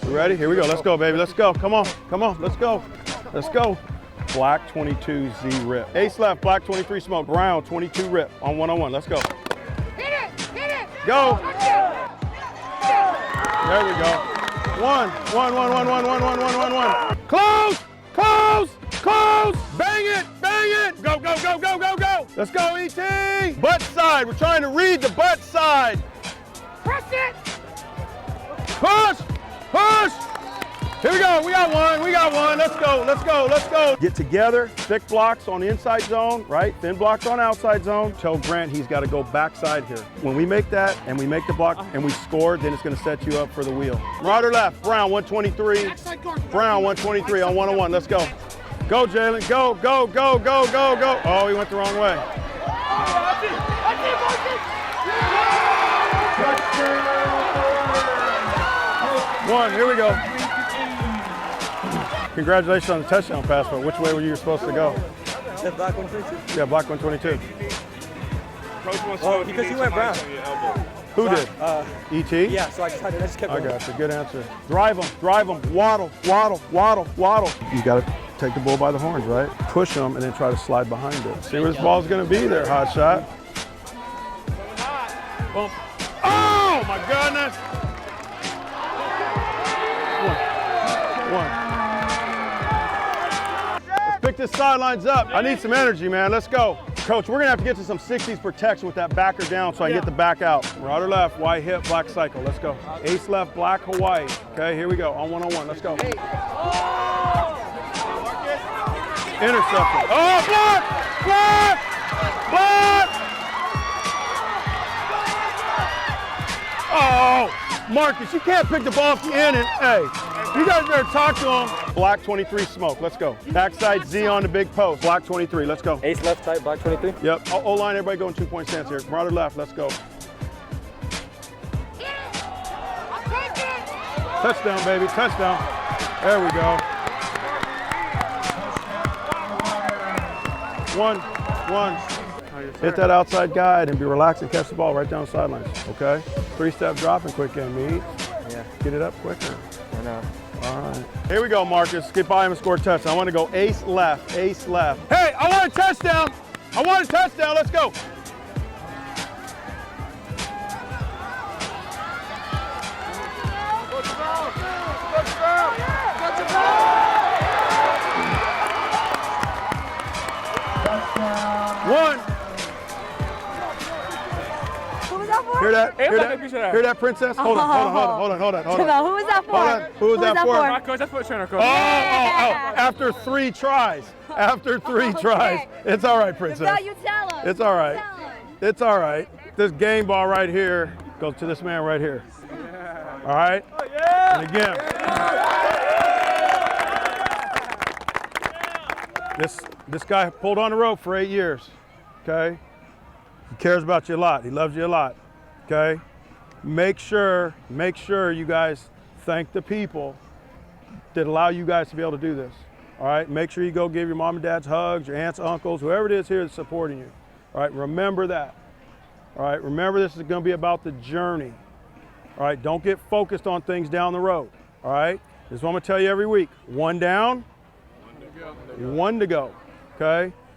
You ready? Here we go. Let's go, baby. Let's go. Come on. Come on. Let's go. Let's go. Black 22 Z rip. Ace left, black 23 smoke. Brown 22 rip on one-on-one. Let's go. Hit it! Hit it! Go. There we go. One. Close! Close! Close! Bang it! Bang it! Go, go, go, go, go, go! Let's go, E.T. Butt side. We're trying to read the butt side. Press it! Push! Push! Here we go. We got one. We got one. Let's go. Let's go. Let's go. Get together. Thick blocks on the inside zone, right? Thin blocks on outside zone. Tell Grant he's got to go backside here. When we make that and we make the block and we score, then it's going to set you up for the wheel. Right or left? Brown 123. Brown 123 on one-on-one. Let's go. Go, Jalen. Go, go, go, go, go, go. Oh, he went the wrong way. One. Here we go. Congratulations on the touchdown pass, but which way were you supposed to go? Black 122? Yeah, black 122. Oh, because you went brown. Who did? E.T.? Yeah, so I just kept I going. got you. Good answer. Drive him. Waddle, waddle, waddle, waddle. You got to take the bull by the horns, right? Push him and then try to slide behind it. See where this ball's going to be there, hot shot. Boom. Oh, my goodness. One. Let's pick this sidelines up. I need some energy, man. Let's go. Coach, we're going to have to get to some 60s protection with that backer down so I can get the back out. Right or left, white hip, black cycle. Let's go. Ace left, black, Hawaii. Okay, here we go. On one-on-one. Let's go. Interception. Oh, block! Block! Block! Oh, Marcus, you can't pick the ball off the end and, hey. You guys better talk to him. Black 23 smoke, let's go. Backside Z on the big post. Black 23, let's go. Ace left tight, black 23? Yep, O-line, everybody going 2-point stance here. Right or left, let's go. Touchdown, baby, touchdown. There we go. One. Hit that outside guide and be relaxed and catch the ball right down the sidelines, okay? 3-step drop and quick game, meet. Yeah. Get it up quicker. I know. All right. Here we go, Marcus. Get by him and score a touchdown. I want to go ace left, ace left. Hey, I want a touchdown. I want a touchdown. Let's go. One. Who was that for? Hear that? Hear that, princess? Hold on. Who was that for? Who was that for? My coach, that's what trainer coach. Oh, after 3 tries. After 3 tries. It's all right, princess. Now you tell him. It's all right. It's all right. This game ball right here goes to this man right here. All right? And again. This guy pulled on the rope for 8 years, okay? He cares about you a lot. He loves you a lot, okay? Make sure you guys thank the people that allow you guys to be able to do this, all right? Make sure you go give your mom and dad's hugs, your aunts, uncles, whoever it is here that's supporting you, all right? Remember that, all right? Remember this is going to be about the journey, all right? Don't get focused on things down the road, all right? This is what I'm going to tell you every week. 1 down, 1 to go, okay?